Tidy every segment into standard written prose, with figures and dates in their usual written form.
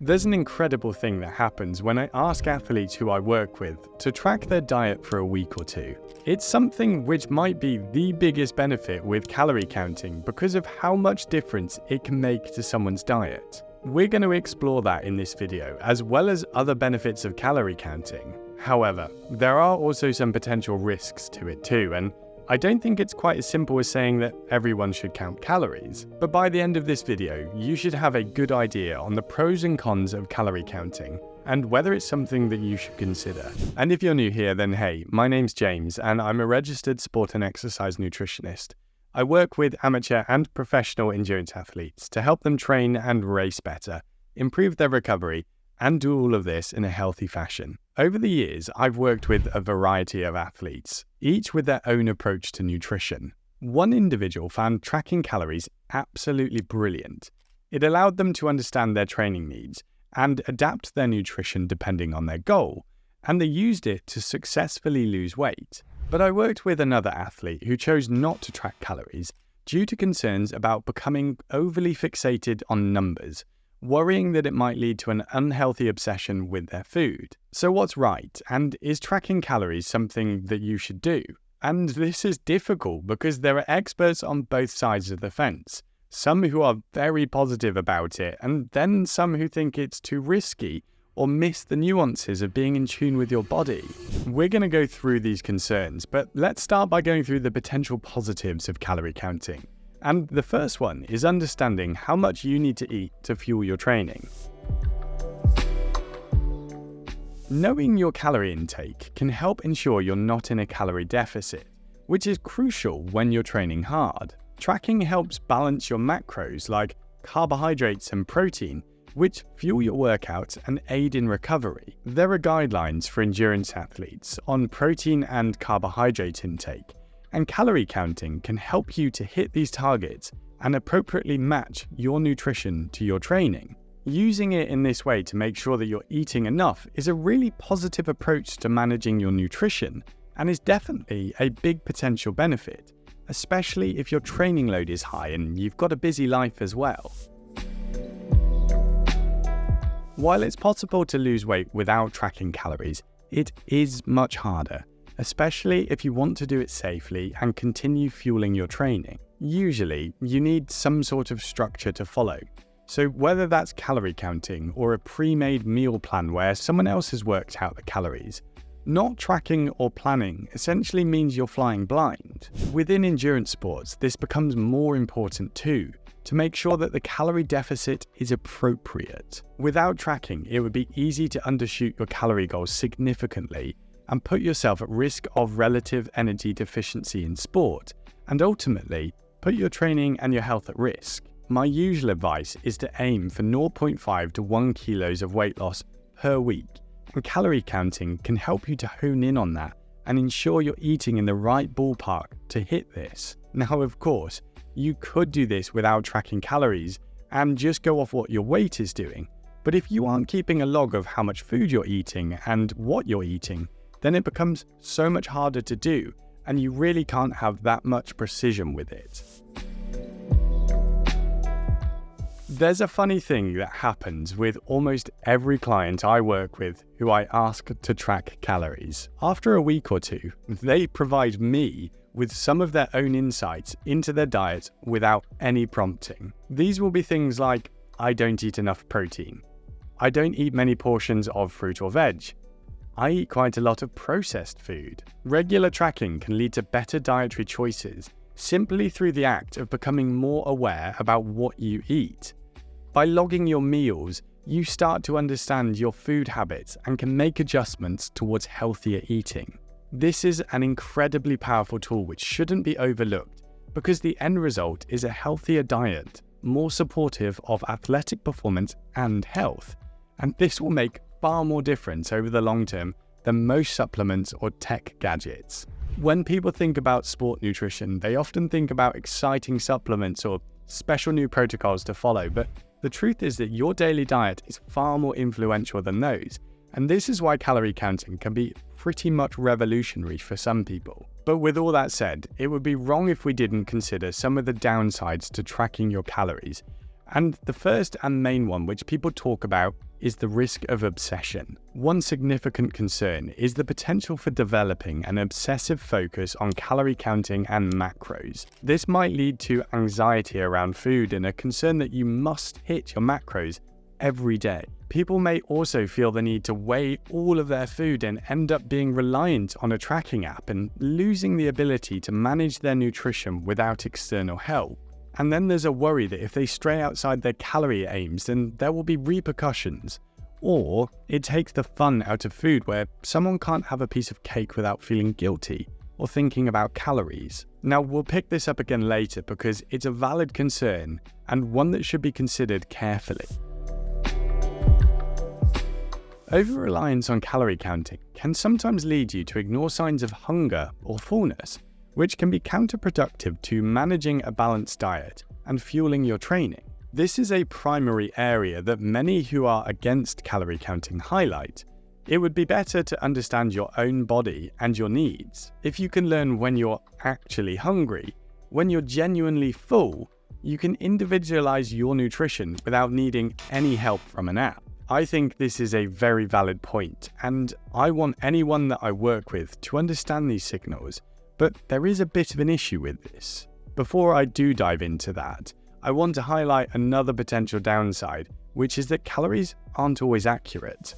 There's an incredible thing that happens when I ask athletes who I work with to track their diet for a week or two. It's something which might be the biggest benefit with calorie counting because of how much difference it can make to someone's diet. We're going to explore that in this video, as well as other benefits of calorie counting. However, there are also some potential risks to it too, and I don't think it's quite as simple as saying that everyone should count calories. But by the end of this video, you should have a good idea on the pros and cons of calorie counting and whether it's something that you should consider. And if you're new here, then hey, my name's James and I'm a registered sport and exercise nutritionist. I work with amateur and professional endurance athletes to help them train and race better, improve their recovery, and do all of this in a healthy fashion. Over the years, I've worked with a variety of athletes, each with their own approach to nutrition. One individual found tracking calories absolutely brilliant. It allowed them to understand their training needs and adapt their nutrition depending on their goal, and they used it to successfully lose weight. But I worked with another athlete who chose not to track calories due to concerns about becoming overly fixated on numbers, worrying that it might lead to an unhealthy obsession with their food. So what's right, and is tracking calories something that you should do? And this is difficult because there are experts on both sides of the fence. Some who are very positive about it, and then some who think it's too risky or miss the nuances of being in tune with your body. We're going to go through these concerns, but let's start by going through the potential positives of calorie counting. And the first one is understanding how much you need to eat to fuel your training. Knowing your calorie intake can help ensure you're not in a calorie deficit, which is crucial when you're training hard. Tracking helps balance your macros like carbohydrates and protein, which fuel your workouts and aid in recovery. There are guidelines for endurance athletes on protein and carbohydrate intake, and calorie counting can help you to hit these targets and appropriately match your nutrition to your training. Using it in this way to make sure that you're eating enough is a really positive approach to managing your nutrition and is definitely a big potential benefit, especially if your training load is high and you've got a busy life as well. While it's possible to lose weight without tracking calories, it is much harder, especially if you want to do it safely and continue fueling your training. Usually, you need some sort of structure to follow. So whether that's calorie counting or a pre-made meal plan where someone else has worked out the calories, not tracking or planning essentially means you're flying blind. Within endurance sports, this becomes more important too, to make sure that the calorie deficit is appropriate. Without tracking, it would be easy to undershoot your calorie goals significantly and put yourself at risk of relative energy deficiency in sport, and ultimately put your training and your health at risk. My usual advice is to aim for 0.5 to 1 kilos of weight loss per week, and calorie counting can help you to hone in on that and ensure you're eating in the right ballpark to hit this. Now, of course, you could do this without tracking calories and just go off what your weight is doing, but if you aren't keeping a log of how much food you're eating and what you're eating, then it becomes so much harder to do, and you really can't have that much precision with it. There's a funny thing that happens with almost every client I work with who I ask to track calories. After a week or two, they provide me with some of their own insights into their diet without any prompting. These will be things like, I don't eat enough protein. I don't eat many portions of fruit or veg. I eat quite a lot of processed food. Regular tracking can lead to better dietary choices simply through the act of becoming more aware about what you eat. By logging your meals, you start to understand your food habits and can make adjustments towards healthier eating. This is an incredibly powerful tool which shouldn't be overlooked because the end result is a healthier diet, more supportive of athletic performance and health. And this will make far more difference over the long term than most supplements or tech gadgets. When people think about sport nutrition, they often think about exciting supplements or special new protocols to follow, but the truth is that your daily diet is far more influential than those, and this is why calorie counting can be pretty much revolutionary for some people. But with all that said, it would be wrong if we didn't consider some of the downsides to tracking your calories, And the first and main one, which people talk about, is the risk of obsession. One significant concern is the potential for developing an obsessive focus on calorie counting and macros. This might lead to anxiety around food and a concern that you must hit your macros every day. People may also feel the need to weigh all of their food and end up being reliant on a tracking app and losing the ability to manage their nutrition without external help. And then there's a worry that if they stray outside their calorie aims, then there will be repercussions. Or it takes the fun out of food, where someone can't have a piece of cake without feeling guilty or thinking about calories. Now, we'll pick this up again later because it's a valid concern and one that should be considered carefully. Over-reliance on calorie counting can sometimes lead you to ignore signs of hunger or fullness, which can be counterproductive to managing a balanced diet and fueling your training. This is a primary area that many who are against calorie counting highlight. It would be better to understand your own body and your needs. If you can learn when you're actually hungry, when you're genuinely full, you can individualize your nutrition without needing any help from an app. I think this is a very valid point, and I want anyone that I work with to understand these signals. But there is a bit of an issue with this. Before I do dive into that, I want to highlight another potential downside, which is that calories aren't always accurate.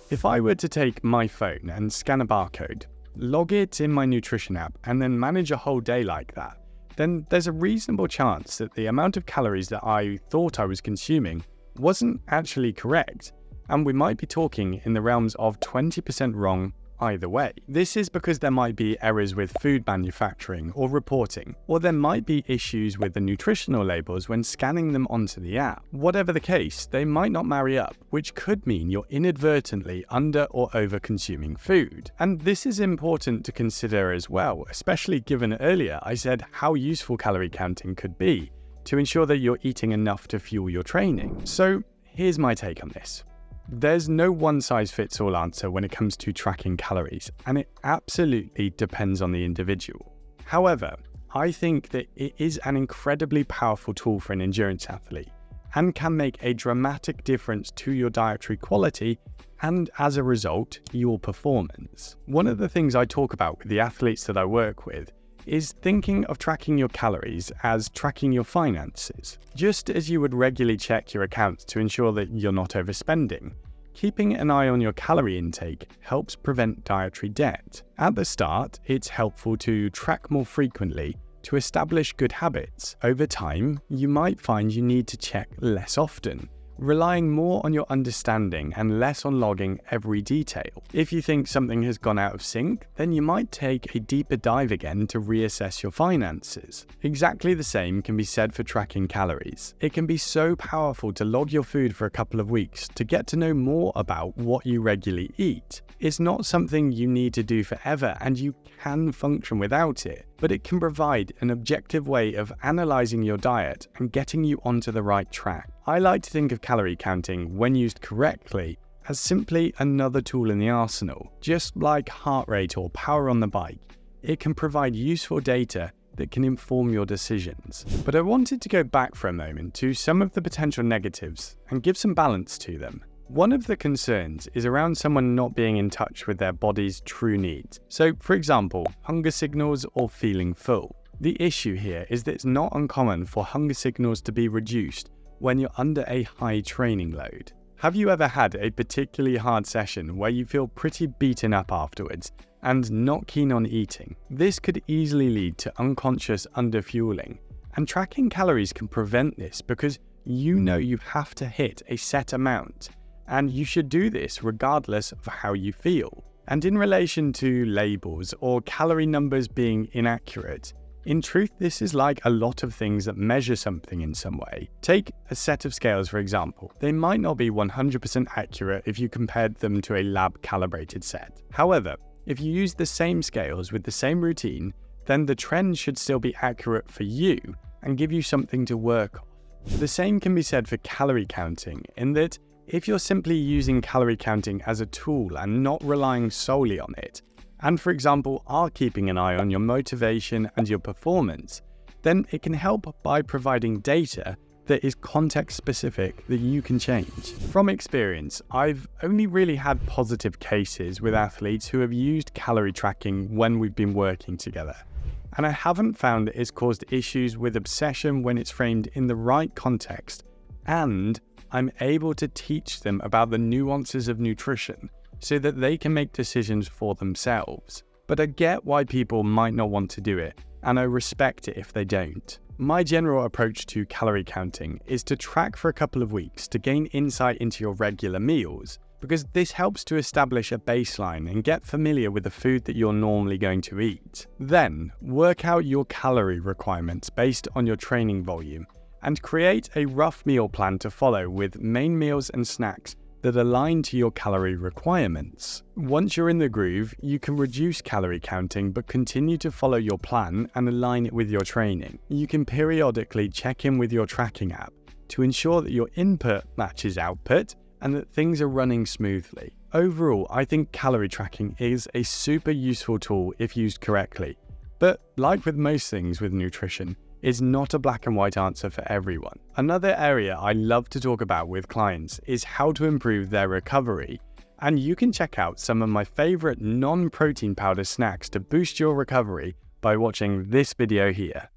If I were to take my phone and scan a barcode, log it in my nutrition app, and then manage a whole day like that, then there's a reasonable chance that the amount of calories that I thought I was consuming wasn't actually correct, and we might be talking in the realms of 20% wrong either way. This is because there might be errors with food manufacturing or reporting, or there might be issues with the nutritional labels when scanning them onto the app. Whatever the case, they might not marry up, which could mean you're inadvertently under or over consuming food. And this is important to consider as well, especially given earlier I said how useful calorie counting could be to ensure that you're eating enough to fuel your training. So here's my take on this. There's no one-size-fits-all answer when it comes to tracking calories, and it absolutely depends on the individual. However, I think that it is an incredibly powerful tool for an endurance athlete and can make a dramatic difference to your dietary quality and, as a result, your performance. One of the things I talk about with the athletes that I work with is thinking of tracking your calories as tracking your finances. Just as you would regularly check your accounts to ensure that you're not overspending, keeping an eye on your calorie intake helps prevent dietary debt. At the start, it's helpful to track more frequently to establish good habits. Over time, you might find you need to check less often, relying more on your understanding and less on logging every detail. If you think something has gone out of sync, then you might take a deeper dive again to reassess your finances. Exactly the same can be said for tracking calories. It can be so powerful to log your food for a couple of weeks to get to know more about what you regularly eat. It's not something you need to do forever, and you can function without it, but it can provide an objective way of analyzing your diet and getting you onto the right track. I like to think of calorie counting, when used correctly, as simply another tool in the arsenal. Just like heart rate or power on the bike, it can provide useful data that can inform your decisions. But I wanted to go back for a moment to some of the potential negatives and give some balance to them. One of the concerns is around someone not being in touch with their body's true needs. So, for example, hunger signals or feeling full. The issue here is that it's not uncommon for hunger signals to be reduced when you're under a high training load. Have you ever had a particularly hard session where you feel pretty beaten up afterwards and not keen on eating? This could easily lead to unconscious underfueling, and tracking calories can prevent this because you know you have to hit a set amount, and you should do this regardless of how you feel. And in relation to labels or calorie numbers being inaccurate, in truth, this is like a lot of things that measure something in some way. Take a set of scales, for example. They might not be 100% accurate if you compared them to a lab-calibrated set. However, if you use the same scales with the same routine, then the trend should still be accurate for you and give you something to work off. The same can be said for calorie counting, in that if you're simply using calorie counting as a tool and not relying solely on it, and for example are keeping an eye on your motivation and your performance, then it can help by providing data that is context specific that you can change. From experience, I've only really had positive cases with athletes who have used calorie tracking when we've been working together. And I haven't found that it's caused issues with obsession when it's framed in the right context, and I'm able to teach them about the nuances of nutrition so that they can make decisions for themselves. But I get why people might not want to do it, and I respect it if they don't. My general approach to calorie counting is to track for a couple of weeks to gain insight into your regular meals, because this helps to establish a baseline and get familiar with the food that you're normally going to eat. Then, work out your calorie requirements based on your training volume and create a rough meal plan to follow with main meals and snacks that align to your calorie requirements. Once you're in the groove, you can reduce calorie counting but continue to follow your plan and align it with your training. You can periodically check in with your tracking app to ensure that your input matches output and that things are running smoothly. Overall, I think calorie tracking is a super useful tool if used correctly. But like with most things with nutrition, is not a black and white answer for everyone. Another area I love to talk about with clients is how to improve their recovery, and you can check out some of my favorite non-protein powder snacks to boost your recovery by watching this video here.